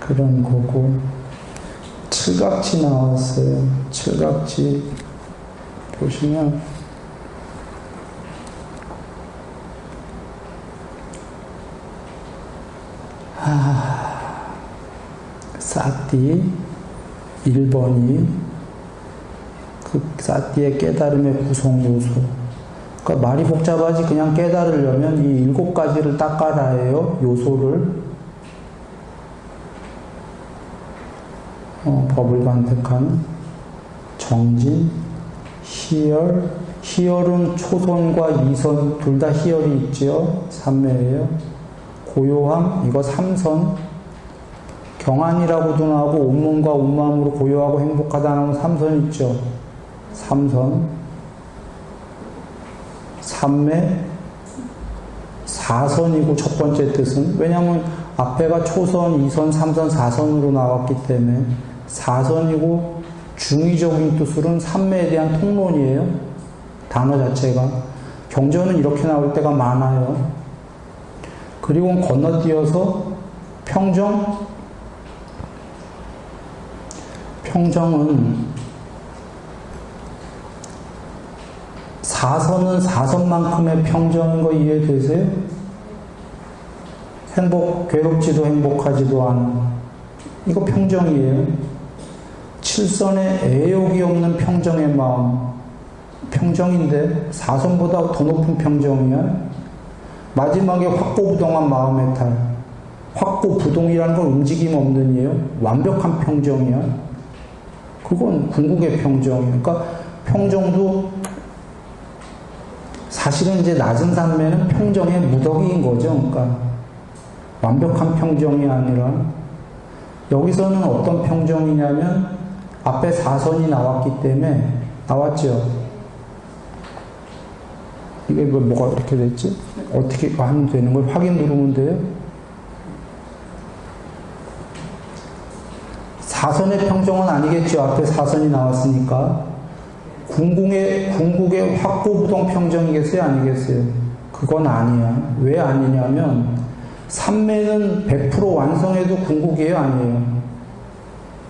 그런 거고, 칠각지 나왔어요. 칠각지 보시면 사띠 1번이 그 사띠의 깨달음의 구성 요소. 그러니까 말이 복잡하지 그냥 깨달으려면 이 7가지를 딱 깔아야 해요. 요소를. 법을 간택하는 정진, 희열. 희열은 초선과 이선 둘 다 희열이 있죠. 삼매예요. 고요함, 이거 삼선. 경안이라고도 나오고 온몸과 온마음으로 고요하고 행복하다는 건 삼선 있죠. 삼선. 삼매, 사선이고 첫 번째 뜻은. 왜냐하면 앞에가 초선, 이선, 삼선, 사선으로 나왔기 때문에 사선이고 중의적인 뜻으로는 삼매에 대한 통론이에요. 단어 자체가. 경전은 이렇게 나올 때가 많아요. 그리고 건너뛰어서 평정. 평정은 사선은 사선만큼의 평정인 거 이해되세요? 괴롭지도 행복하지도 않은. 이거 평정이에요. 칠선에 애욕이 없는 평정의 마음. 평정인데 사선보다 더 높은 평정이야. 마지막에 확고부동한 마음의 탈. 확고부동이라는 건 움직임 없는 이에요. 완벽한 평정이야. 그건 궁극의 평정이에요. 그러니까 평정도 사실은 이제 낮은 산매는 평정의 무더기인 거죠. 그러니까 완벽한 평정이 아니라 여기서는 어떤 평정이냐면 앞에 사선이 나왔기 때문에 나왔죠. 이게 뭐가 이렇게 됐지? 어떻게 하면 되는 거예요? 확인 누르면 돼요? 사선의 평정은 아니겠죠. 앞에 사선이 나왔으니까. 궁극의 확고부동 평정이겠어요? 아니겠어요? 그건 아니야. 왜 아니냐면 삼매는 100% 완성해도 궁극이에요? 아니에요?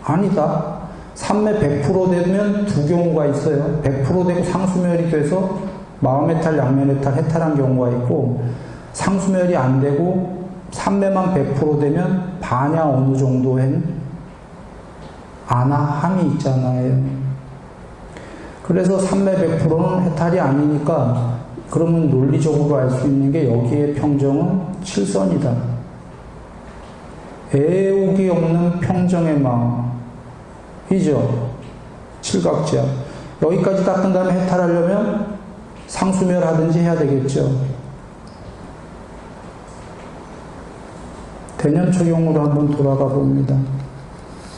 아니다. 삼매 100% 되면 두 경우가 있어요. 100% 되고 상수멸이 돼서 마음의 탈, 양면의 탈, 해탈한 경우가 있고, 상수멸이 안 되고 삼매만 100% 되면 반야 어느 정도엔 안하함이 있잖아요. 그래서 삼매 100%는 해탈이 아니니까 그러면 논리적으로 알 수 있는 게 여기에 평정은 칠선이다. 애욕이 없는 평정의 마음. 이죠? 칠각지야. 여기까지 닦은 다음에 해탈하려면 상수멸하든지 해야 되겠죠. 대념초경으로 한번 돌아가 봅니다.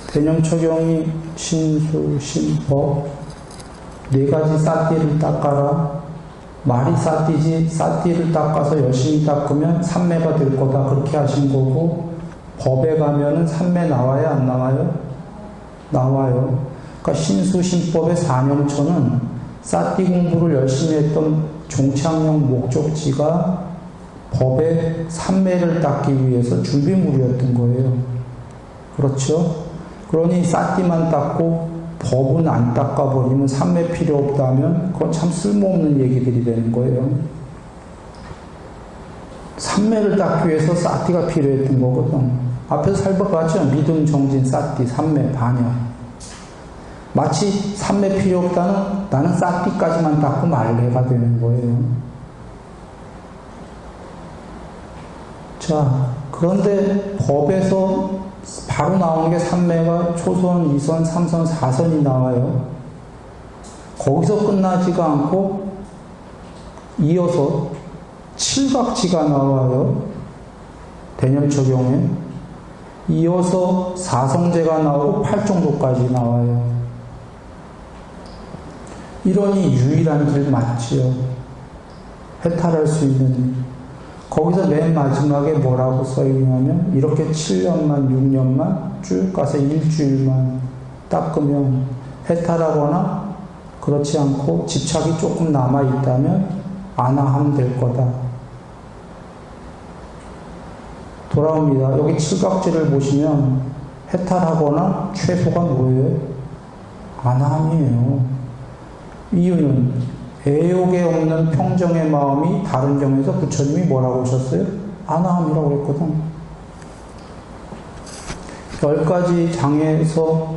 대념초경이 신수, 신법, 4가지 싸띠를 닦아라. 말이 싸띠지, 싸띠를 닦아서 열심히 닦으면 삼매가 될 거다. 그렇게 하신 거고, 법에 가면은 삼매 나와요? 안 나와요? 나와요. 그러니까 신수, 신법의 사념초는 싸띠 공부를 열심히 했던 종착용 목적지가 법의 삼매를 닦기 위해서 준비물이었던 거예요. 그렇죠? 그러니 싸띠만 닦고 법은 안 닦아버리면 삼매 필요 없다면 그건 참 쓸모없는 얘기들이 되는 거예요. 삼매를 닦기 위해서 싸띠가 필요했던 거거든. 앞에서 살펴봤죠? 믿음, 정진, 싸띠, 삼매, 반야. 마치 삼매 필요 없다는 나는 싸띠까지만 닦고 말래가 되는 거예요. 자, 그런데 법에서 바로 나오는 게 삼매가 초선, 이선, 삼선, 사선이 나와요. 거기서 끝나지가 않고 이어서 칠각지가 나와요. 대념초경에. 이어서 사성제가 나오고 팔정도까지 나와요. 이러니 유일한 길 맞지요. 해탈할 수 있는. 거기서 맨 마지막에 뭐라고 써있냐면 이렇게 7년만 6년만 쭉 가서 일주일만 닦으면 해탈하거나 그렇지 않고 집착이 조금 남아있다면 안하하면 될 거다. 돌아옵니다. 여기 칠각지를 보시면 해탈하거나 최소가 뭐예요? 안함이에요. 이유는 애욕에 없는 평정의 마음이 다른 경우에서 부처님이 뭐라고 하셨어요? 안함이라고 했거든. 10가지 장애에서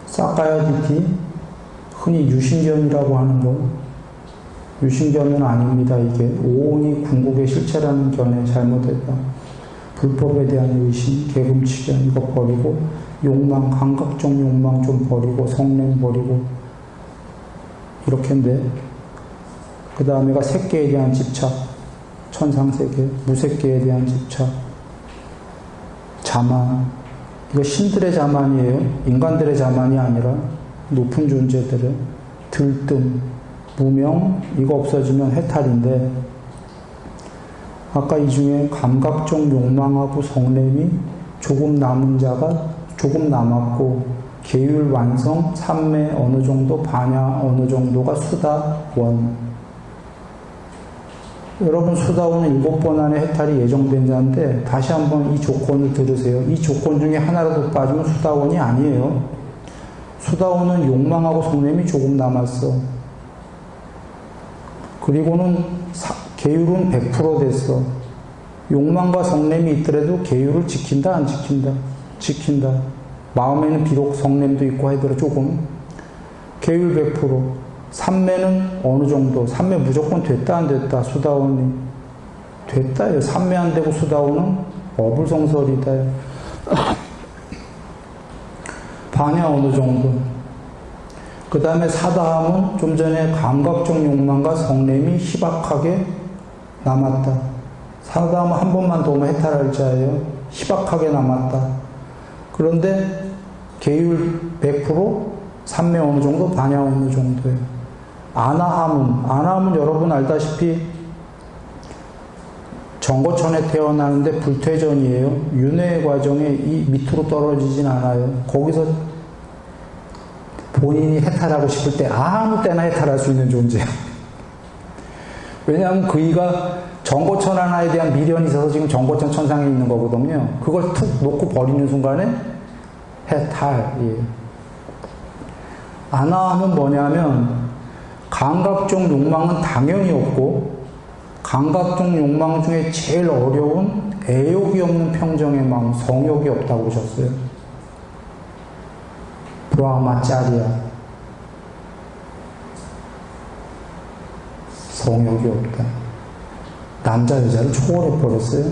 사카야디티, 흔히 유신견이라고 하는 건 유신견은 아닙니다. 이게 오온이 궁극의 실체라는 견해 잘못했다. 불법에 대한 의심, 개금치견 이거 버리고 욕망, 감각적 욕망 좀 버리고 성냄 버리고 이렇게인데 그 다음에가 색계에 대한 집착, 천상세계, 무색계에 대한 집착, 자만, 이거 신들의 자만이에요. 인간들의 자만이 아니라 높은 존재들의 들뜸, 무명, 이거 없어지면 해탈인데 아까 이 중에 감각적 욕망하고 성냄이 조금 남은 자가 조금 남았고 계율 완성, 삼매 어느 정도, 반야 어느 정도가 수다원. 여러분 수다원은 7번 안에 해탈이 예정된 자인데 다시 한번 이 조건을 들으세요. 이 조건 중에 하나라도 빠지면 수다원이 아니에요. 수다원은 욕망하고 성냄이 조금 남았어. 그리고는 계율은 100% 됐어. 욕망과 성냄이 있더라도 계율을 지킨다 안 지킨다? 지킨다. 마음에는 비록 성냄도 있고 하더라도 조금. 계율 100%. 삼매는 어느 정도? 삼매 무조건 됐다 안 됐다? 수다원이. 됐다요. 삼매 안 되고 수다원은 어불성설이다. 반야 어느 정도? 그 다음에 사다함은 좀 전에 감각적 욕망과 성냄이 희박하게 남았다. 사다함은 한 번만 더 오면 해탈할 자예요. 희박하게 남았다. 그런데 계율 100%, 삼매 어느 정도, 반야 어느 정도예요. 아나함은 여러분 알다시피 정거천에 태어나는데 불퇴전이에요. 윤회 과정에 이 밑으로 떨어지진 않아요. 거기서 본인이 해탈하고 싶을 때 아무 때나 해탈할 수 있는 존재야. 왜냐하면 그이가 정거천 하나에 대한 미련이 있어서 지금 정거천 천상에 있는 거거든요. 그걸 툭 놓고 버리는 순간에 해탈이에요. 아나함은 뭐냐면 감각적 욕망은 당연히 없고 감각적 욕망 중에 제일 어려운 애욕이 없는 평정의 마음, 성욕이 없다고 하셨어요. 브라마짜리야. 성욕이 없다. 남자 여자를 초월해 버렸어요.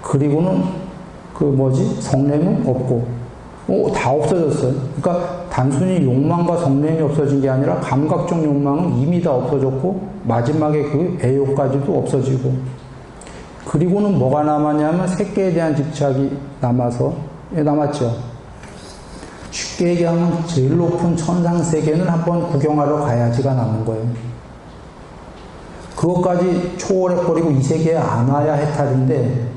그리고는 성냄은 없고 다 없어졌어요. 그러니까 단순히 욕망과 성냄이 없어진 게 아니라 감각적 욕망은 이미 다 없어졌고 마지막에 그 애욕까지도 없어지고 그리고는 뭐가 남았냐면 색계에 대한 집착이 남았죠. 쉽게 얘기하면 제일 높은 천상세계는 한번 구경하러 가야지가 남은 거예요. 그것까지 초월해버리고 이 세계에 안 와야 해탈인데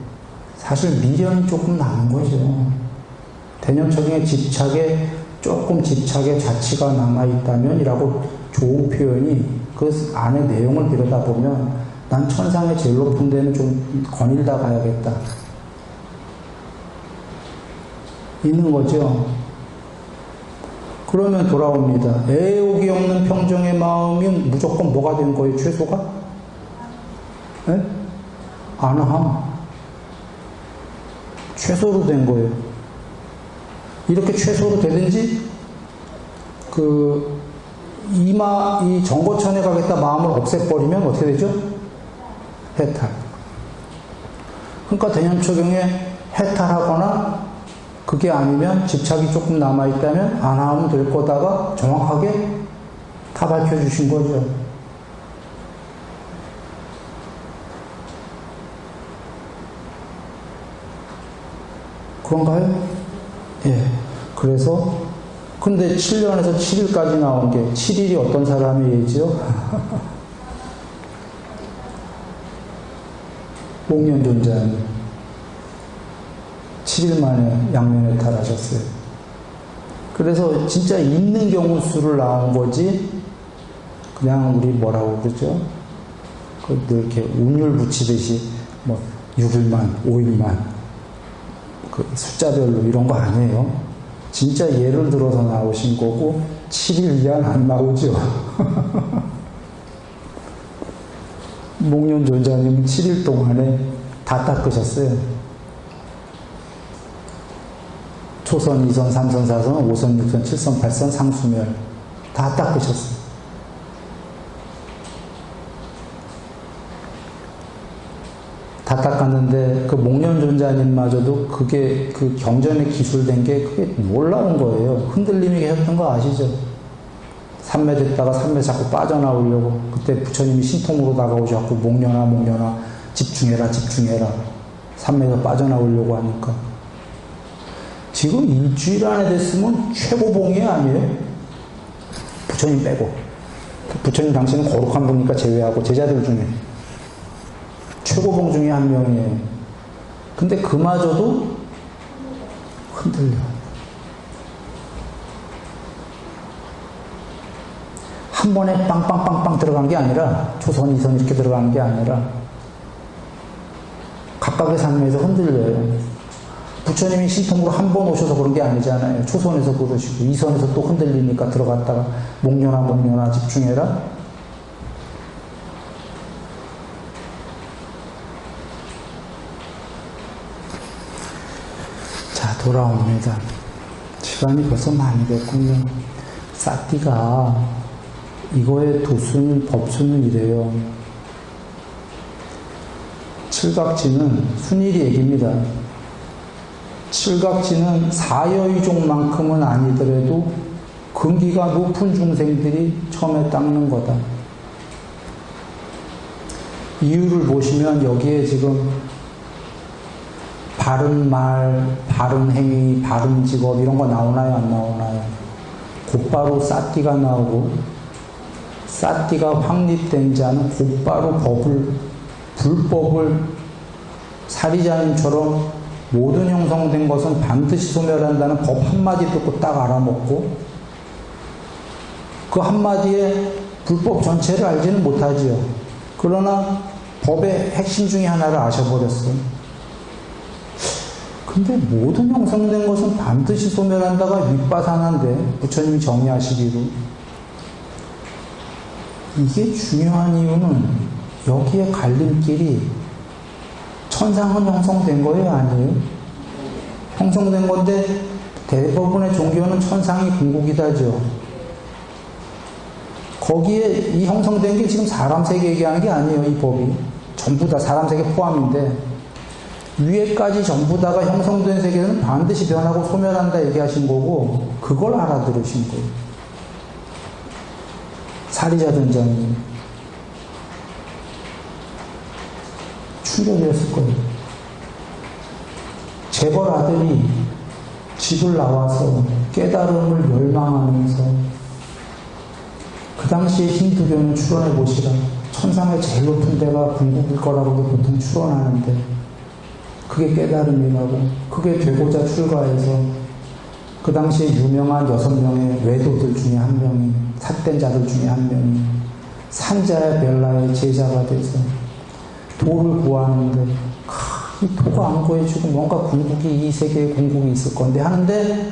사실 미련이 조금 남은 거죠. 대념적인 집착의 자치가 남아있다면 이라고 좋은 표현이 그 안에 내용을 들여다보면 난 천상의 제일 높은 데는 좀 거닐다 가야겠다. 있는 거죠. 그러면 돌아옵니다. 애욕이 없는 평정의 마음이 무조건 뭐가 된 거예요? 최소가? 네? 안함. 최소로 된 거예요. 이렇게 최소로 되든지 이 정거천에 가겠다 마음을 없애버리면 어떻게 되죠? 해탈. 그러니까 대념초경에 해탈하거나 그게 아니면 집착이 조금 남아있다면 안 하면 될 거다가 정확하게 다 밝혀주신 거죠. 그런가요? 예. 그래서 근데 7년에서 7일까지 나온 게 7일이 어떤 사람의 예지요? 목련 존자님 7일 만에 양면해탈하셨어요. 그래서 진짜 있는 경우 수를 나온 거지 그냥 우리 뭐라고 그러죠? 늘 이렇게 운율 붙이듯이 6일만, 5일만 그 숫자별로 이런 거 아니에요. 진짜 예를 들어서 나오신 거고 7일 이하는 안 나오죠. 목련존자님은 7일 동안에 다 닦으셨어요. 초선, 2선, 3선, 4선, 5선, 6선, 7선, 8선, 상수멸 다 닦으셨어요. 다 닦았는데 그 목련존자님마저도 그게 그 경전에 기술된 게 그게 놀라운 거예요. 흔들림이 계셨던 거 아시죠? 산매 됐다가 산매 자꾸 빠져나오려고 그때 부처님이 신통으로 다가오셔서 목련아 목련아 집중해라 집중해라 산매에서 빠져나오려고 하니까 지금 일주일 안에 됐으면 최고봉이 아니에요? 부처님 빼고 부처님 당신은 거룩한 분이니까 제외하고 제자들 중에 최고봉 중에 한 명이에요. 근데 그마저도 흔들려. 한 번에 빵빵빵빵 들어간 게 아니라 초선, 2선 이렇게 들어간 게 아니라 각각의 산매에서 흔들려요. 부처님이 신통으로 한 번 오셔서 그런 게 아니잖아요. 초선에서 그러시고 2선에서 또 흔들리니까 들어갔다가 목련아 목련아 집중해라. 자, 돌아옵니다. 시간이 벌써 많이 됐군요. 사띠가 이거의 도수는 법수는 이래요. 칠각지는 순일이 얘기입니다. 칠각지는 사여의종만큼은 아니더라도 근기가 높은 중생들이 처음에 닦는 거다. 이유를 보시면 여기에 지금 바른 말, 바른 행위, 바른 직업 이런 거 나오나요? 안 나오나요? 곧바로 사띠가 나오고 사띠가 확립된 자는 곧바로 불법을 사리자님처럼 모든 형성된 것은 반드시 소멸한다는 법 한마디 듣고 딱 알아먹고 그 한마디에 불법 전체를 알지는 못하지요. 그러나 법의 핵심 중에 하나를 아셔버렸어요. 근데 모든 형성된 것은 반드시 소멸한다가 윗바산한데 부처님이 정의하시기로 이게 중요한 이유는 여기에 갈림길이 천상은 형성된 거예요? 아니에요? 형성된 건데 대부분의 종교는 천상이 궁극이다죠. 거기에 이 형성된 게 지금 사람 세계 얘기하는 게 아니에요. 이 법이 전부 다 사람 세계 포함인데 위에까지 전부 다가 형성된 세계는 반드시 변하고 소멸한다 얘기하신 거고 그걸 알아들으신 거예요. 사리자 전장이 충격이었을 거예요. 재벌 아들이 집을 나와서 깨달음을 열망하면서 그 당시에 힌두교는 추론해 보시라. 천상의 제일 높은 데가 궁극일 거라고도 보통 추론하는데 그게 깨달음이라고 그게 되고자 출가해서 그 당시에 유명한 6명의 외도들 중에 한 명이 삿된 자들 중에 한 명이 산자야 벨라의 제자가 돼서 도를 구하는데 이 도가 안 구해주고 뭔가 궁극이 이 세계에 궁극이 있을 건데 하는데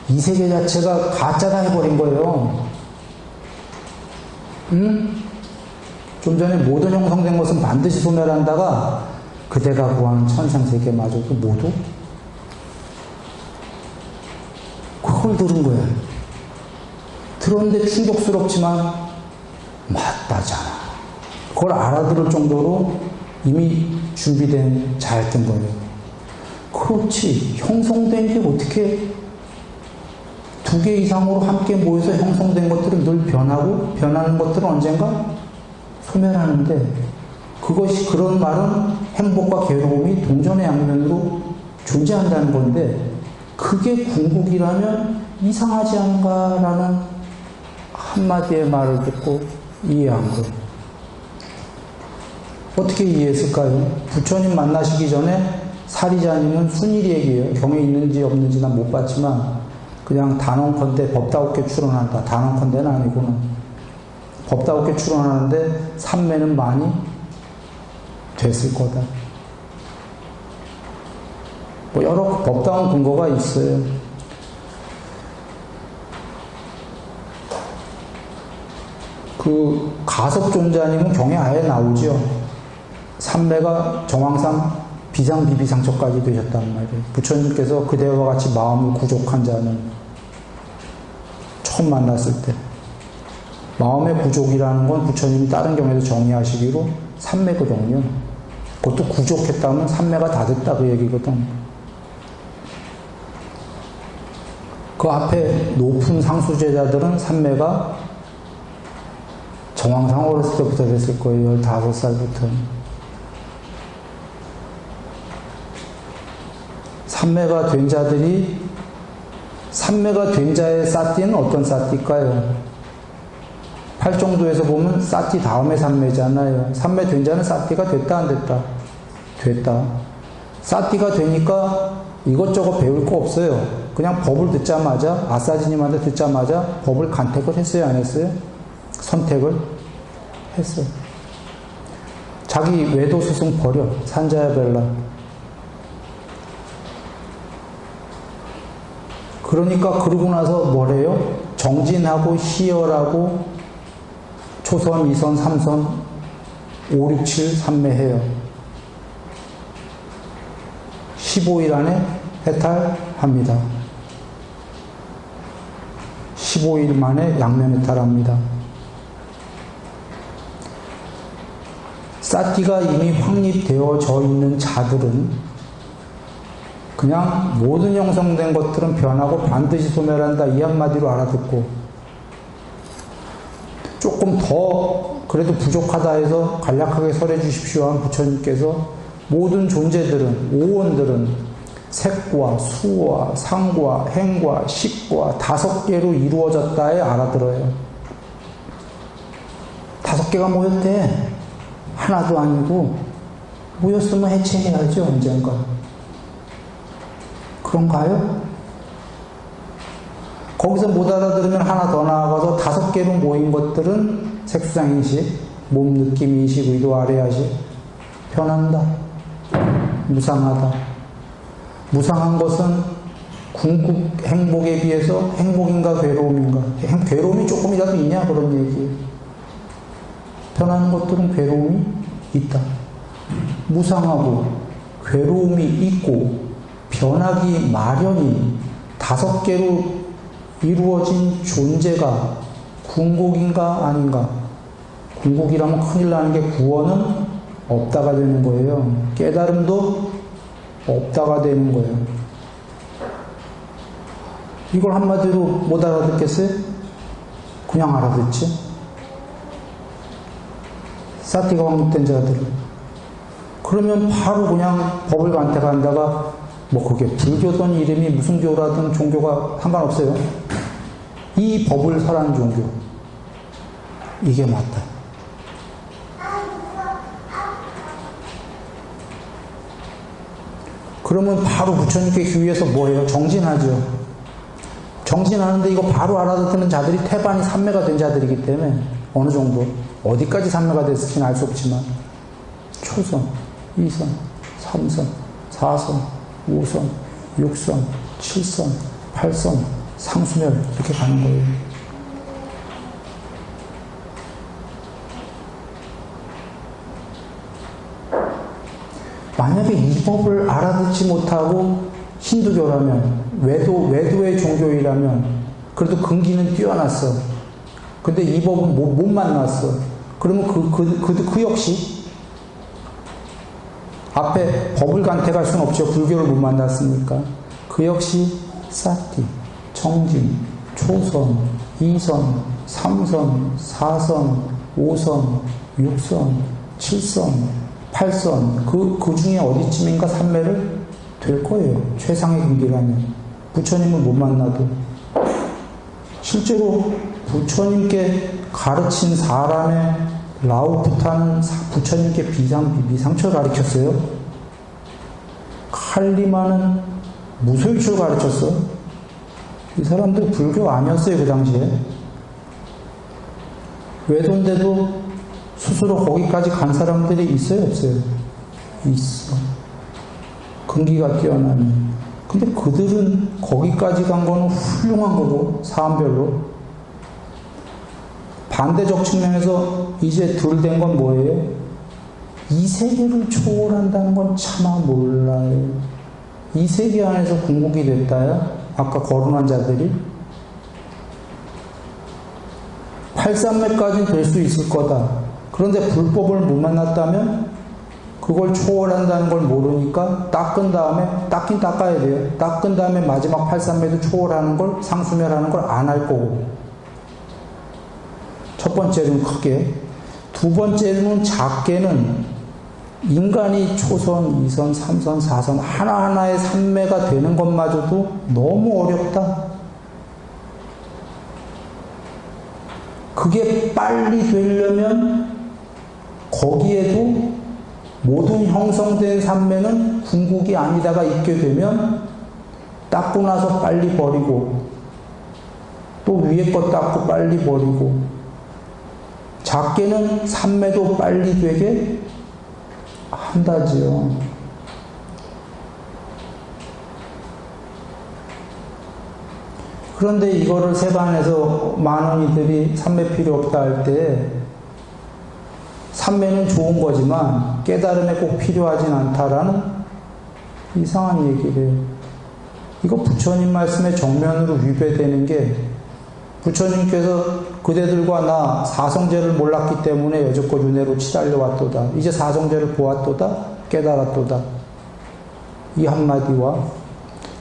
이 세계 자체가 가짜다 해버린 거예요. 좀 전에 모든 형성된 것은 반드시 소멸한다가 그대가 구하는 천상세계마저도 모두 그걸 들은 거야. 들었는데 충격스럽지만 맞다잖아. 그걸 알아들을 정도로 이미 준비된 자였던 거예요. 그렇지. 형성된 게 어떻게 2개 이상으로 함께 모여서 형성된 것들은 늘 변하고 변하는 것들은 언젠가 소멸하는데 그것이 그런 말은 행복과 괴로움이 동전의 양면으로 존재한다는 건데 그게 궁극이라면 이상하지 않은가라는 한마디의 말을 듣고 이해한 거예요. 어떻게 이해했을까요? 부처님 만나시기 전에 사리자님은 순일이 얘기해요. 경에 있는지 없는지 난 못 봤지만 그냥 단언컨대 법다우게 출원한다. 단언컨대는 아니구나. 법다우게 출원하는데 삼매는 많이 됐을 거다. 뭐 여러 법다운 근거가 있어요. 그 가섭존재 아니면 경에 아예 나오죠. 삼매가 정황상 비상비비상처까지 되셨단 말이에요. 부처님께서 그대와 같이 마음을 구족한 자는 처음 만났을 때 마음의 구족이라는 건 부처님이 다른 경에도 정의하시기로 삼매거든요. 그것도 구족했다면 삼매가 다 됐다 그 얘기거든. 그 앞에 높은 상수제자들은 삼매가 정황상 어렸을 때부터 됐을 거예요. 15살부터. 삼매가 된 자들이, 삼매가 된 자의 사띠는 어떤 사띠일까요? 팔정도에서 보면 사띠 다음에 삼매잖아요. 삼매 된 자는 사띠가 됐다 안 됐다? 됐다. 사띠가 되니까 이것저것 배울 거 없어요. 그냥 법을 듣자마자, 아사지님한테 듣자마자 법을 간택을 했어요 안 했어요? 선택을 했어요. 자기 외도 스승 버려. 산자야벨라. 그러니까 그러고 나서 뭐래요? 정진하고 희열하고 초선, 2선, 3선, 5, 6, 7 삼매해요. 15일 안에 해탈합니다. 15일 만에 양면 해탈합니다. 사띠가 이미 확립되어져 있는 자들은 그냥 모든 형성된 것들은 변하고 반드시 소멸한다 이 한마디로 알아듣고 조금 더 그래도 부족하다 해서 간략하게 설해 주십시오 한 부처님께서 모든 존재들은, 오원들은 색과 수와 상과 행과 식과 5개로 이루어졌다에 알아들어요. 5개가 모였대. 하나도 아니고 모였으면 해체해야죠 언젠가. 그런가요? 거기서 못 알아들으면 하나 더 나아가서 5개로 모인 것들은 색수상인식, 몸 느낌인식, 의도 아래야식 변한다. 무상하다. 무상한 것은 궁극 행복에 비해서 행복인가 괴로움인가? 괴로움이 조금이라도 있냐 그런 얘기예요. 변하는 것들은 괴로움이 있다. 무상하고 괴로움이 있고 변하기 마련인 5개로 이루어진 존재가 궁극인가 아닌가? 궁극이라면 큰일 나는 게 구원은 없다가 되는 거예요. 깨달음도 없다가 되는 거예요. 이걸 한마디로 못 알아듣겠어요? 그냥 알아듣지? 사띠가 확립된 자들은. 그러면 바로 그냥 법을 간택한다가 뭐 그게 불교든 이름이 무슨 교라든 종교가 상관없어요. 이 법을 설한 종교. 이게 맞다. 그러면 바로 부처님께 귀위해서 뭐예요? 정진하죠. 정진하는데 이거 바로 알아듣는 자들이 태반이 삼매가 된 자들이기 때문에 어느 정도 어디까지 삼매가 됐을지는 알 수 없지만 초선, 2선, 3선, 4선, 5선, 6선, 7선, 8선, 상수멸 이렇게 가는 거예요. 만약에 이 법을 알아듣지 못하고 힌두교라면 외도의 종교이라면 그래도 근기는 뛰어났어. 근데 이 법은 못 만났어. 그러면 그 역시 앞에 법을 간택할 수는 없죠. 불교를 못 만났으니까. 그 역시 사띠, 정진, 초선, 2선, 3선, 4선, 5선, 6선, 7선, 8선 그 중에 어디쯤인가 삼매를 될 거예요. 최상의 근기라면. 부처님을 못 만나도. 실제로 부처님께 가르친 사람의 라오푸타는 부처님께 비상처를 가르쳤어요. 칼리마는 무소유처를 가르쳤어. 이 사람들 불교 아니었어요 그 당시에. 외도인데도 스스로 거기까지 간 사람들이 있어요 없어요? 있어. 근기가 뛰어나니. 근데 그들은 거기까지 간 거는 훌륭한 거고, 사안별로. 반대적 측면에서 이제 둘 된 건 뭐예요? 이 세계를 초월한다는 건 차마 몰라요. 이 세계 안에서 궁극이 됐다야? 아까 거론한 자들이? 8,3매까지는 될 수 있을 거다. 그런데 불법을 못 만났다면 그걸 초월한다는 걸 모르니까 닦은 다음에, 닦긴 닦아야 돼요. 닦은 다음에 마지막 8,3매도 초월하는 걸, 상수멸하는 걸 안 할 거고. 첫 번째는 크게. 두 번째는 작게는 인간이 초선, 2선, 3선, 4선 하나하나의 3매가 되는 것마저도 너무 어렵다. 그게 빨리 되려면 거기에도 모든 형성된 3매는 궁극이 아니다가 있게 되면 닦고 나서 빨리 버리고 또 위에 거 닦고 빨리 버리고 작게는 3매도 빨리 되게 한다지요. 그런데 이거를 세간에서 많은 이들이 3매 필요 없다 할 때 3매는 좋은 거지만 깨달음에 꼭 필요하진 않다라는 이상한 얘기를 해요. 이거 부처님 말씀에 정면으로 위배되는 게 부처님께서 그대들과 나 사성제를 몰랐기 때문에 여지껏 윤회로 치달려 왔도다. 이제 사성제를 보았도다. 깨달았도다. 이 한마디와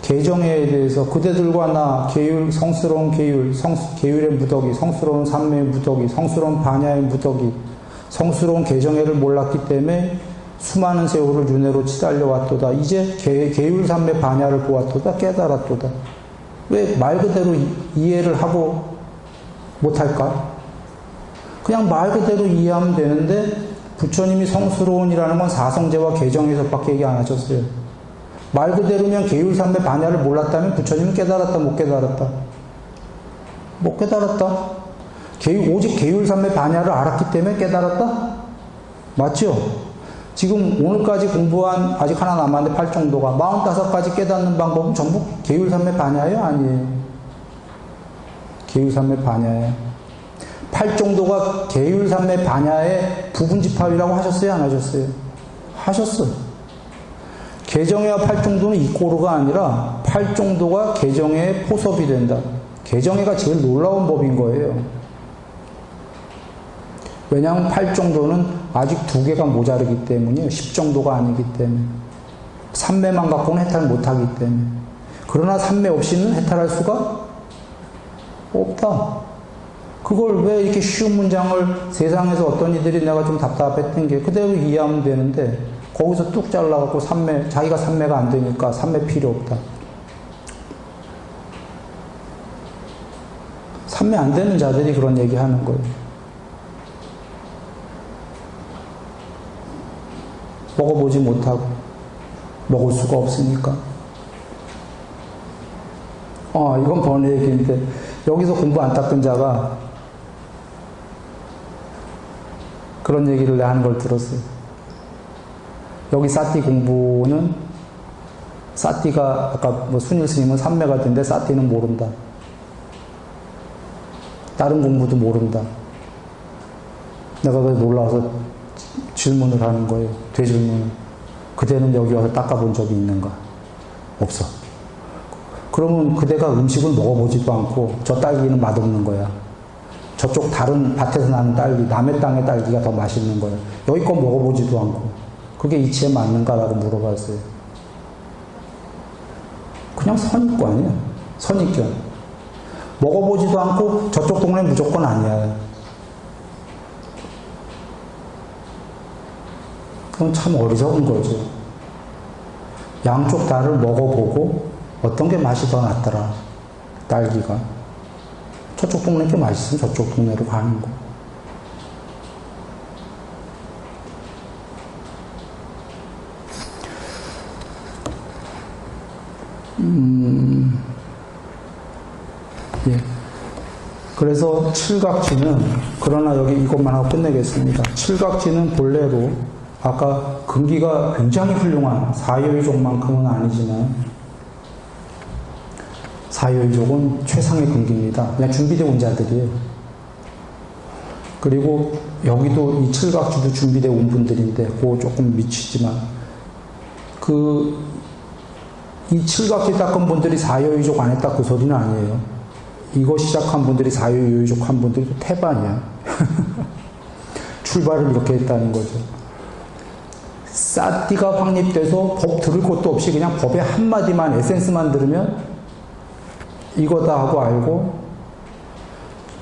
개정에 대해서 그대들과 나 계율, 성스러운 계율, 계율의 무더기, 성스러운 삼매의 무더기, 성스러운 반야의 무더기, 성스러운 개정회를 몰랐기 때문에 수많은 세월을 윤회로 치달려 왔도다. 이제 계율 삼매 반야를 보았도다. 깨달았도다. 왜 말 그대로 이해를 하고 못할까? 그냥 말 그대로 이해하면 되는데 부처님이 성스러운이라는 건 사성제와 개정에서밖에 얘기 안 하셨어요. 말 그대로면 계율삼매 반야를 몰랐다면 부처님은 깨달았다 못 깨달았다? 못 깨달았다. 오직 계율삼매 반야를 알았기 때문에 깨달았다? 맞죠? 지금 오늘까지 공부한 아직 하나 남았는데 8정도가 45가지 깨닫는 방법은 전부 계율삼매 반야예요? 아니에요? 계율삼매 반야예요. 8정도가 계율삼매 반야의 부분집합이라고 하셨어요? 안 하셨어요? 하셨어. 개정회와 8정도는 이꼬르가 아니라 8정도가 개정회의 포섭이 된다. 개정회가 제일 놀라운 법인 거예요. 왜냐하면 8정도는 아직 2개가 모자르기 때문이에요. 10정도가 아니기 때문에. 3매만 갖고는 해탈 못하기 때문에. 그러나 3매 없이는 해탈할 수가 없다. 그걸 왜 이렇게 쉬운 문장을 세상에서 어떤 이들이 내가 좀 답답했던 게 그대로 이해하면 되는데 거기서 뚝 잘라갖고 3매, 자기가 3매가 안 되니까 3매 필요 없다. 3매 안 되는 자들이 그런 얘기 하는 거예요. 먹어보지 못하고 먹을 수가 없으니까. 이건 번외 얘기인데 여기서 공부 안 닦은 자가 그런 얘기를 하는 걸 들었어요. 여기 사띠 공부는 사띠가 아까 뭐 순일 스님은 3매가 된데 사띠는 모른다. 다른 공부도 모른다. 내가 그래서 놀라서 질문을 하는 거예요. 되질문을. 그대는 여기 와서 닦아본 적이 있는가? 없어. 그러면 그대가 음식을 먹어보지도 않고 저 딸기는 맛없는 거야. 저쪽 다른 밭에서 나는 딸기, 남의 땅의 딸기가 더 맛있는 거야. 여기 거 먹어보지도 않고. 그게 이치에 맞는가라고 물어봤어요. 그냥 선입관이야. 선입견. 먹어보지도 않고 저쪽 동네 무조건 아니야. 그건 참 어리석은 거죠. 양쪽 다를 먹어보고 어떤 게 맛이 더 낫더라. 딸기가. 저쪽 동네 게 맛있으면 저쪽 동네로 가는 거. 예. 그래서 칠각지는, 그러나 여기 이것만 하고 끝내겠습니다. 칠각지는 본래로 아까 근기가 굉장히 훌륭한 사여의족만큼은 아니지만 사여의족은 최상의 근기입니다. 그냥 준비되어 온 자들이에요. 그리고 여기도 이 칠각주도 준비되어 온 분들인데 그거 조금 미치지만 이 칠각지 닦은 분들이 사여의족 안 했다 그 소리는 아니에요. 이거 시작한 분들이 사여의족 한 분들이 태반이야. 출발을 이렇게 했다는 거죠. 사띠가 확립돼서 법 들을 것도 없이 그냥 법의 한마디만 에센스만 들으면 이거다 하고 알고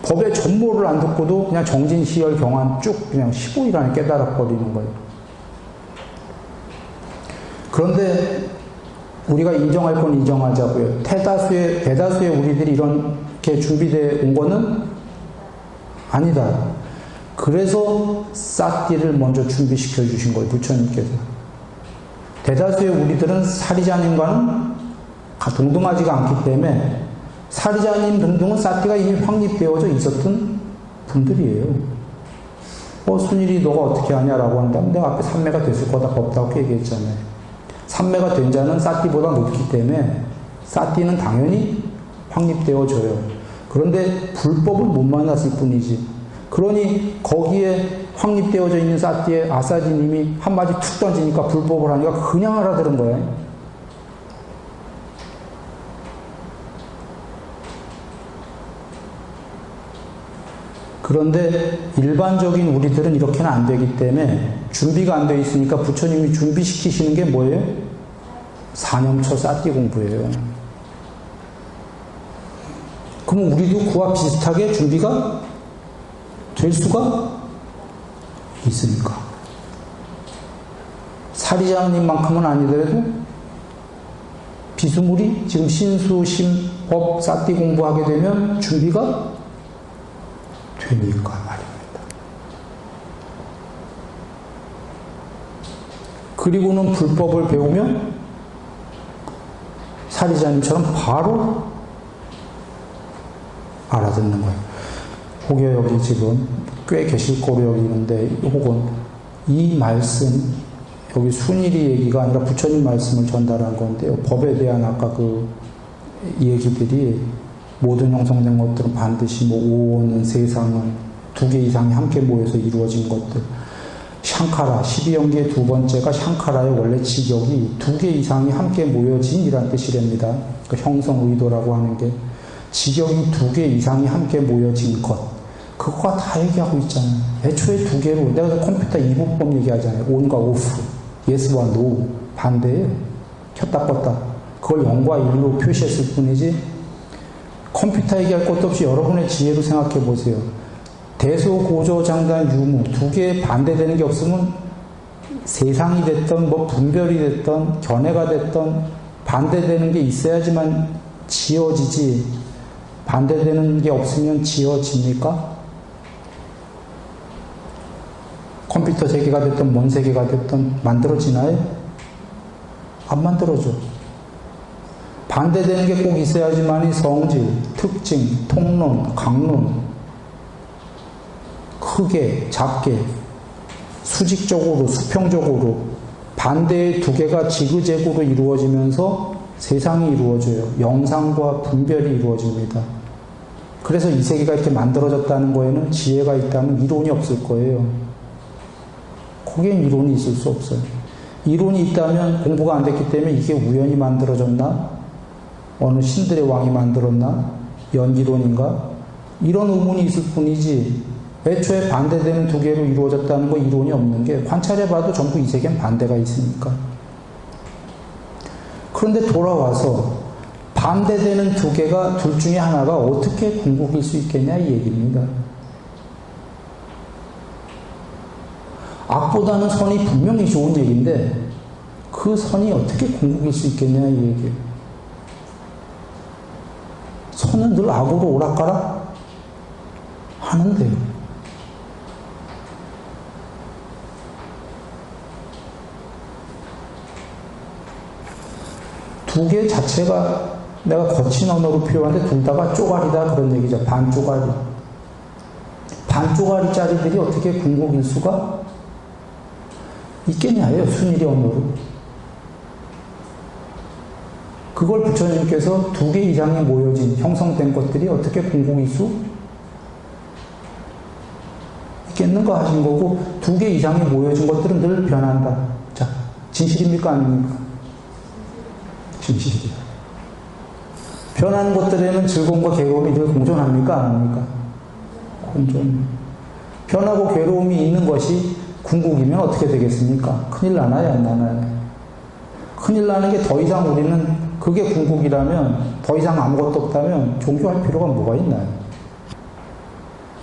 법의 전모를 안 듣고도 그냥 정진시열 경안 쭉 그냥 15일 안에 깨달아 버리는 거예요. 그런데 우리가 인정할 건 인정하자고요. 대다수의 우리들이 이렇게 준비되어 온 거는 아니다. 그래서 사띠를 먼저 준비시켜 주신 거예요. 부처님께서. 대다수의 우리들은 사리자님과는 동등하지가 않기 때문에 사리자님 등등은 사띠가 이미 확립되어져 있었던 분들이에요. 순일이 너가 어떻게 하냐라고 한다면 내가 앞에 삼매가 됐을 거다 법다고 얘기했잖아요. 삼매가 된 자는 사띠보다 높기 때문에 사띠는 당연히 확립되어져요. 그런데 불법을 못 만났을 뿐이지. 그러니 거기에 확립되어져 있는 사띠에 아사지님이 한마디 툭 던지니까 불법을 하니까 그냥 알아들은 거예요. 그런데 일반적인 우리들은 이렇게는 안 되기 때문에 준비가 안 되어 있으니까 부처님이 준비시키시는 게 뭐예요? 사념처 사띠 공부예요. 그럼 우리도 그와 비슷하게 준비가 될 수가 있습니까? 사리자님만큼은 아니더라도 비스무리 지금 신수, 심법, 사띠 공부하게 되면 준비가 되니까 말입니다. 그리고는 불법을 배우면 사리자님처럼 바로 알아듣는 거예요. 혹여 여기 지금 꽤 계실 거로 여기는데 혹은 이 말씀 여기 순일이 얘기가 아니라 부처님 말씀을 전달한 건데요. 법에 대한 아까 얘기들이 모든 형성된 것들은 반드시 오온은 세상은 두 개 이상이 함께 모여서 이루어진 것들. 샹카라 12연계의 두 번째가 샹카라의 원래 직역이 두 개 이상이 함께 모여진이란 뜻이랍니다. 그 형성 의도라고 하는 게 직역이 두 개 이상이 함께 모여진 것. 그거가 다 얘기하고 있잖아요. 애초에 두 개로 내가 컴퓨터 이분법 얘기하잖아요. 온과 오프, 예스와 노 반대예요. 켰다 껐다. 그걸 0과 1로 표시했을 뿐이지 컴퓨터 얘기할 것도 없이 여러분의 지혜로 생각해 보세요. 대소, 고조, 장단, 유무 두 개에 반대되는 게 없으면 세상이 됐던 분별이 됐던 견해가 됐던 반대되는 게 있어야지만 지어지지 반대되는 게 없으면 지어집니까? 컴퓨터 세계가 됐든 뭔 세계가 됐든 만들어지나요? 안 만들어져. 반대되는 게 꼭 있어야지만이 성질, 특징, 통론, 강론, 크게, 작게, 수직적으로, 수평적으로 반대의 두 개가 지그재그로 이루어지면서 세상이 이루어져요. 영상과 분별이 이루어집니다. 그래서 이 세계가 이렇게 만들어졌다는 거에는 지혜가 있다면 이론이 없을 거예요. 거기엔 이론이 있을 수 없어요. 이론이 있다면 공부가 안 됐기 때문에 이게 우연히 만들어졌나? 어느 신들의 왕이 만들었나? 연기론인가? 이런 의문이 있을 뿐이지 애초에 반대되는 두 개로 이루어졌다는 거 이론이 없는 게 관찰해봐도 전부 이 세계엔 반대가 있으니까. 그런데 돌아와서 반대되는 두 개가 둘 중에 하나가 어떻게 궁극일 수 있겠냐 이 얘기입니다. 악보다는 선이 분명히 좋은 얘기인데 그 선이 어떻게 궁극일 수 있겠냐 이 얘기예요. 선은 늘 악으로 오락가락 하는데요. 두 개 자체가 내가 거친 언어로 표현하는데 둘 다가 쪼가리다 그런 얘기죠. 반쪼가리. 반쪼가리짜리들이 어떻게 궁극일 수가 있겠냐예요, 순일이 언어로. 그걸 부처님께서 2개 이상이 모여진, 형성된 것들이 어떻게 공국일 수 있겠는가 하신 거고, 2개 이상이 모여진 것들은 늘 변한다. 자, 진실입니까? 아닙니까? 진실이야. 변하는 것들에는 즐거움과 괴로움이 늘 공존합니까? 안 합니까? 공존. 변하고 괴로움이 있는 것이 궁극이면 어떻게 되겠습니까? 큰일 나나요? 안 나나요? 큰일 나는 게 더 이상 우리는 그게 궁극이라면, 더 이상 아무것도 없다면 종교할 필요가 뭐가 있나요?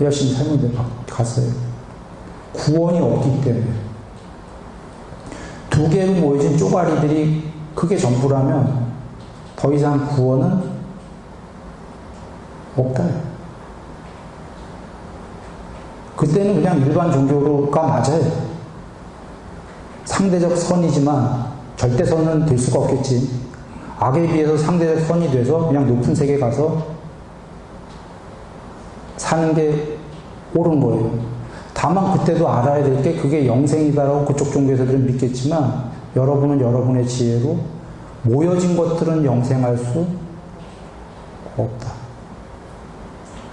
열심히 살면 갔어요. 구원이 없기 때문에. 2개로 모여진 쪼가리들이 그게 전부라면 더 이상 구원은 없다. 그때는 그냥 일반 종교가 맞아요. 상대적 선이지만 절대선은 될 수가 없겠지. 악에 비해서 상대적 선이 돼서 그냥 높은 세계 가서 사는 게 옳은 거예요. 다만 그때도 알아야 될 게 그게 영생이다라고 그쪽 종교에서들은 믿겠지만 여러분은 여러분의 지혜로 모여진 것들은 영생할 수 없다.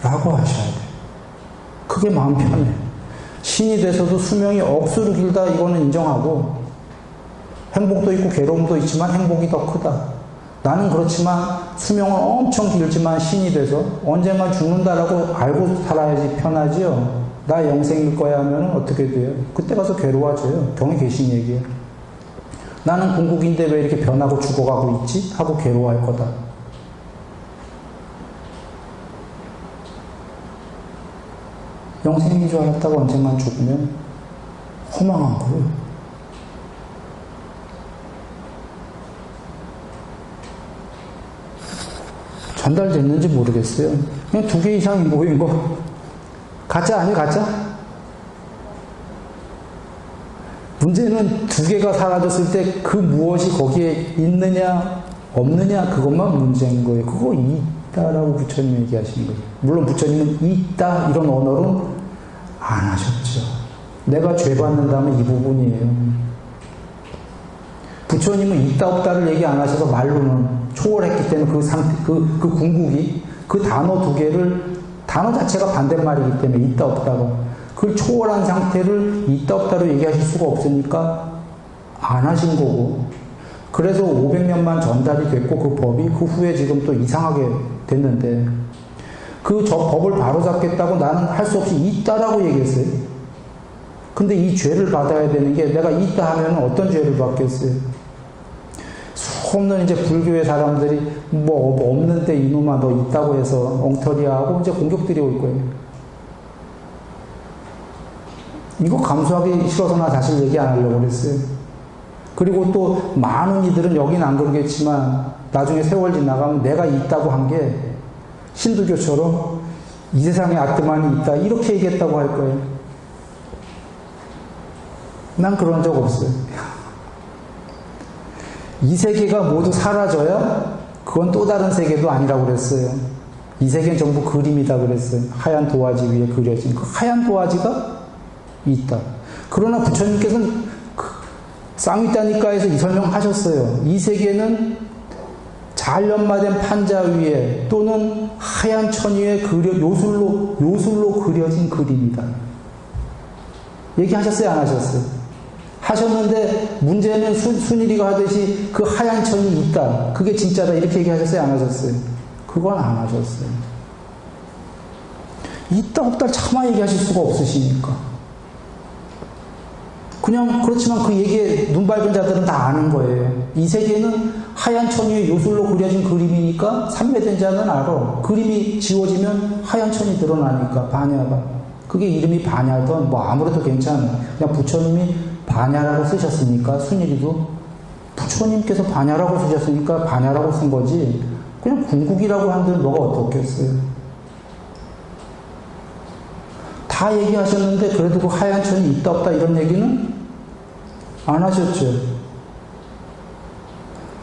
라고 하셔야 돼요. 그게 마음 편해. 신이 돼서도 수명이 억수로 길다 이거는 인정하고 행복도 있고 괴로움도 있지만 행복이 더 크다. 나는 그렇지만 수명은 엄청 길지만 신이 돼서 언젠간 죽는다라고 알고 살아야지 편하지요. 나 영생일 거야 하면 어떻게 돼요? 그때 가서 괴로워져요. 경에 계신 얘기예요. 나는 궁극인데 왜 이렇게 변하고 죽어가고 있지? 하고 괴로워할 거다. 영생인 줄 알았다가 언젠간 죽으면 허망한 거예요. 전달됐는지 모르겠어요. 그냥 2개 이상이 모인 거. 가짜 아니에요, 가짜? 문제는 2개가 사라졌을 때 그 무엇이 거기에 있느냐, 없느냐, 그것만 문제인 거예요. 그거 있다라고 부처님이 얘기하시는 거예요. 물론 부처님은 있다, 이런 언어는 안 하셨죠. 내가 죄 받는다면 이 부분이에요. 부처님은 있다, 없다를 얘기 안 하셔서 말로는 초월했기 때문에 그 상태, 그 궁극이, 그 단어 2개를, 단어 자체가 반대말이기 때문에 있다, 없다가. 그걸 초월한 상태를 있다, 없다로 얘기하실 수가 없으니까 안 하신 거고. 그래서 500년만 전달이 됐고 그 법이 그 후에 지금 또 이상하게 됐는데 그 법을 바로잡겠다고 나는 할 수 없이 있다라고 얘기했어요. 근데 이 죄를 받아야 되는 게 내가 있다 하면 어떤 죄를 받겠어요? 수없는 이제 불교의 사람들이 뭐 없는데 이놈아 너 있다고 해서 엉터리하고 이제 공격들이 올 거예요. 이거 감수하기 싫어서 나 사실 얘기 안 하려고 그랬어요. 그리고 또 많은 이들은 여긴 안 그러겠지만 나중에 세월 지나가면 내가 있다고 한 게 힌두교처럼 이 세상에 아트만이 있다 이렇게 얘기했다고 할 거예요. 난 그런 적 없어요. 이 세계가 모두 사라져야 그건 또 다른 세계도 아니라고 그랬어요. 이 세계는 전부 그림이다 그랬어요. 하얀 도화지 위에 그려진 그 하얀 도화지가 있다. 그러나 부처님께서는 쌍위따니까에서 이 설명하셨어요. 이 세계는 잘 연마된 판자 위에 또는 하얀 천 위에 요술로 그려진 그림이다. 얘기하셨어요? 안 하셨어요? 하셨는데 문제는 순일이가 하듯이 그 하얀 천이 있다. 그게 진짜다. 이렇게 얘기하셨어요? 안 하셨어요? 그건 안 하셨어요. 있다 없다 차마 얘기하실 수가 없으시니까. 그냥 그렇지만 그 얘기에 눈 밝은 자들은 다 아는 거예요. 이 세계는 하얀 천 위에 요술로 그려진 그림이니까 삼매된 자는 알아. 그림이 지워지면 하얀 천이 드러나니까 반야가. 그게 이름이 반야든 뭐 아무래도 괜찮아. 그냥 부처님이 반야라고 쓰셨으니까 순일이도 부처님께서 반야라고 쓰셨으니까 반야라고 쓴 거지. 그냥 궁극이라고 한들 뭐가 어떻겠어요. 다 얘기하셨는데 그래도 그 하얀 천이 있다 없다 이런 얘기는 안 하셨죠.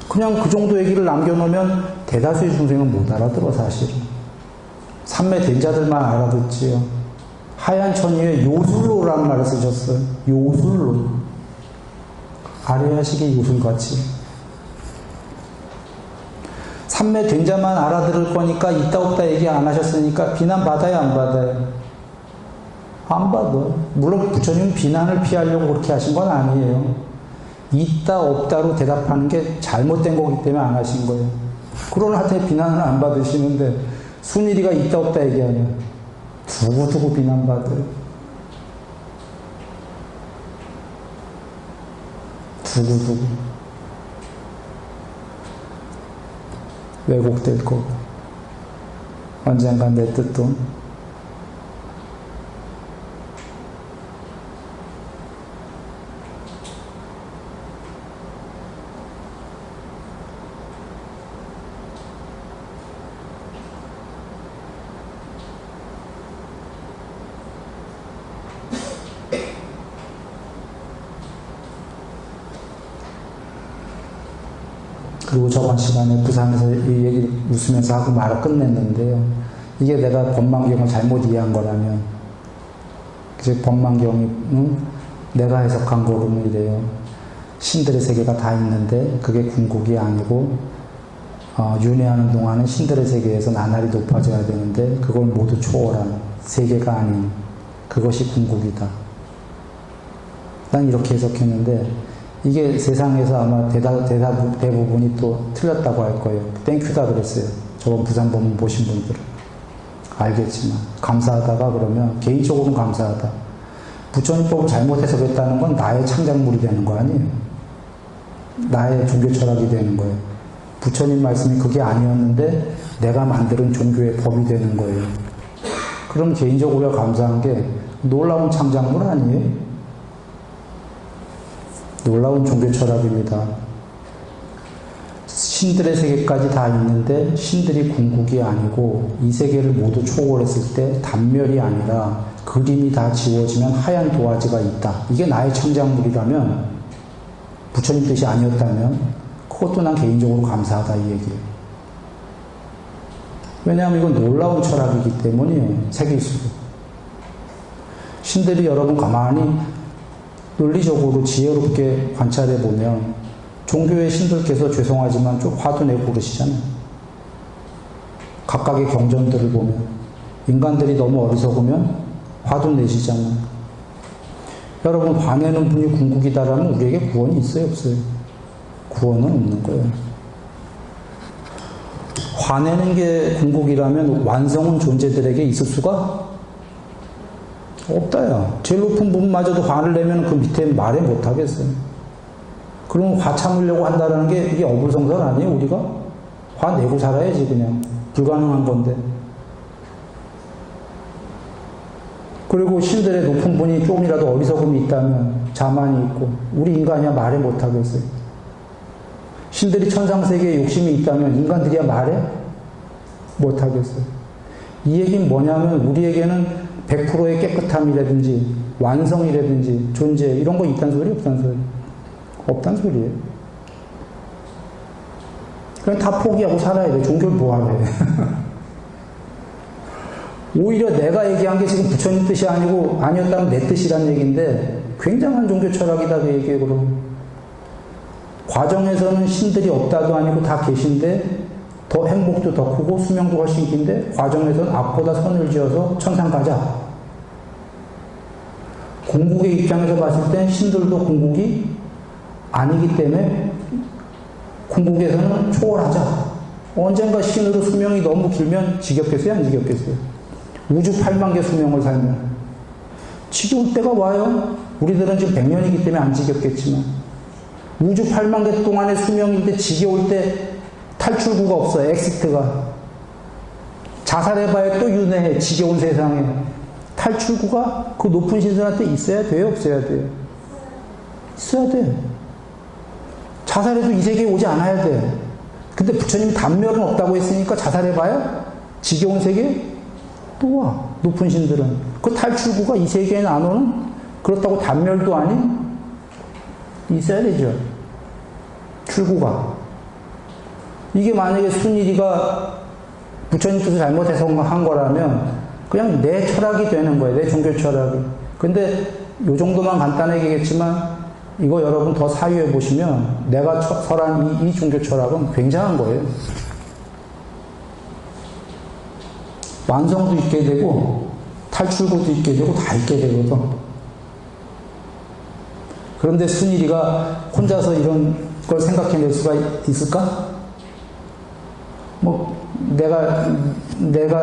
그냥 그 정도 얘기를 남겨놓으면 대다수의 중생은 못 알아들어 사실은. 삼매된 자들만 알아듣지요. 하얀 천 위에 요술로라는 말을 쓰셨어요. 요술로. 아뢰하시기 요술같이. 삼매 된 자만 알아들을 거니까 있다 없다 얘기 안 하셨으니까 비난받아요, 안 받아요? 안 받아요. 물론 부처님은 비난을 피하려고 그렇게 하신 건 아니에요. 있다 없다로 대답하는 게 잘못된 거기 때문에 안 하신 거예요. 그러나한테 비난을 안 받으시는데 순일이가 있다 없다 얘기하면 두고두고 비난받아요. 두고두고 왜곡될 거고 언젠간 내 뜻도 그리고 저번 시간에 부산에서 이 얘기를 웃으면서 하고 말을 끝냈는데요. 이게 내가 법망경을 잘못 이해한 거라면, 즉 법망경은 내가 해석한 거로는 이래요. 신들의 세계가 다 있는데 그게 궁극이 아니고 윤회하는 동안은 신들의 세계에서 나날이 높아져야 되는데 그걸 모두 초월한 세계가 아닌 그것이 궁극이다. 난 이렇게 해석했는데 이게 세상에서 아마 대부분이 또 틀렸다고 할 거예요. 땡큐다 그랬어요. 저번 부산 법문 보신 분들은. 알겠지만. 감사하다가 그러면 개인적으로는 감사하다. 부처님법을 잘못 해석했다는 건 나의 창작물이 되는 거 아니에요. 나의 종교 철학이 되는 거예요. 부처님 말씀이 그게 아니었는데 내가 만드는 종교의 법이 되는 거예요. 그럼 개인적으로 감사한 게 놀라운 창작물 아니에요? 놀라운 종교 철학입니다. 신들의 세계까지 다 있는데 신들이 궁극이 아니고 이 세계를 모두 초월했을 때 단멸이 아니라 그림이 다 지워지면 하얀 도화지가 있다. 이게 나의 창작물이라면 부처님 뜻이 아니었다면 그것도 난 개인적으로 감사하다 이 얘기예요. 왜냐하면 이건 놀라운 철학이기 때문이에요. 세계일수록. 신들이 여러분 가만히 논리적으로 지혜롭게 관찰해 보면 종교의 신들께서 죄송하지만 좀 화도 내고 그러시잖아요. 각각의 경전들을 보면 인간들이 너무 어리석으면 화도 내시잖아요. 여러분 화내는 분이 궁극이다라면 우리에게 구원이 있어요, 없어요? 구원은 없는 거예요. 화내는 게 궁극이라면 완성은 존재들에게 있을 수가 없다요. 제일 높은 분마저도 화를 내면 그 밑에 말해 못하겠어요. 그럼 화 참으려고 한다는 게 이게 어불성설 아니에요, 우리가? 화 내고 살아야지, 그냥. 불가능한 건데. 그리고 신들의 높은 분이 조금이라도 어리석음이 있다면, 자만이 있고, 우리 인간이야 말해 못하겠어요. 신들이 천상세계에 욕심이 있다면, 인간들이야 말해 못하겠어요. 이 얘기는 뭐냐면, 우리에게는 100%의 깨끗함이라든지 완성이라든지 존재 이런 거 있단 소리 없단 소리? 없단 소리예요. 그냥 다 포기하고 살아야 돼. 종교를 뭐하래. 오히려 내가 얘기한 게 지금 부처님 뜻이 아니고 아니었다면 내 뜻이란 얘기인데 굉장한 종교 철학이다 그 얘기예요. 그럼 과정에서는 신들이 없다도 아니고 다 계신데 더 행복도 더 크고 수명도 훨씬 긴데 과정에서는 악보다 선을 지어서 천상 가자. 궁극의 입장에서 봤을 땐 신들도 궁극이 아니기 때문에 궁극에서는 초월하자. 언젠가 신으로 수명이 너무 길면 지겹겠어요? 안 지겹겠어요? 우주 8만 개 수명을 살면 지겨울 때가 와요. 우리들은 지금 100년이기 때문에 안 지겹겠지만 우주 8만 개 동안의 수명인데 지겨울 때 탈출구가 없어요. 엑시트가. 자살해봐야 또 윤회해. 지겨운 세상에. 탈출구가 그 높은 신들한테 있어야 돼요? 없어야 돼요? 있어야 돼요. 자살해도 이 세계에 오지 않아야 돼요. 근데 부처님이 단멸은 없다고 했으니까 자살해봐야 지겨운 세계에 또 와. 높은 신들은. 그 탈출구가 이 세계에는 안 오는? 그렇다고 단멸도 아닌? 있어야 되죠. 출구가. 이게 만약에 순일이가 부처님 뜻을 잘못해서 한 거라면 그냥 내 철학이 되는 거예요. 내 종교 철학이. 근데 요 정도만 간단하게 얘기했지만 이거 여러분 더 사유해 보시면 내가 설한 이 종교 철학은 굉장한 거예요. 완성도 있게 되고 탈출구도 있게 되고 다 있게 되거든. 그런데 순일이가 혼자서 이런 걸 생각해낼 수가 있을까? 뭐 내가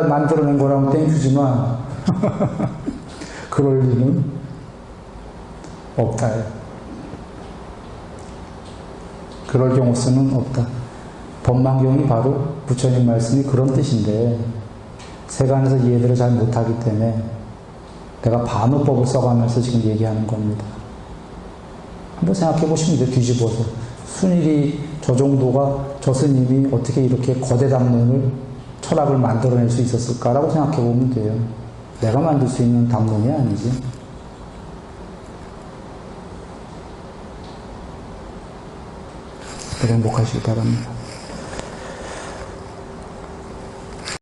만들어낸 거라면 땡큐지만 그럴 리는 없다. 그럴 경우수는 없다. 법망경이 바로 부처님 말씀이 그런 뜻인데 세간에서 이해들을 잘 못하기 때문에 내가 반어법을 써가면서 지금 얘기하는 겁니다. 한번 생각해 보시면 돼요. 뒤집어서. 순일이 저 정도가 저 스님이 어떻게 이렇게 거대 담론을 철학을 만들어낼 수 있었을까라고 생각해 보면 돼요. 내가 만들 수 있는 담론이 아니지. 행복하시기 바랍니다.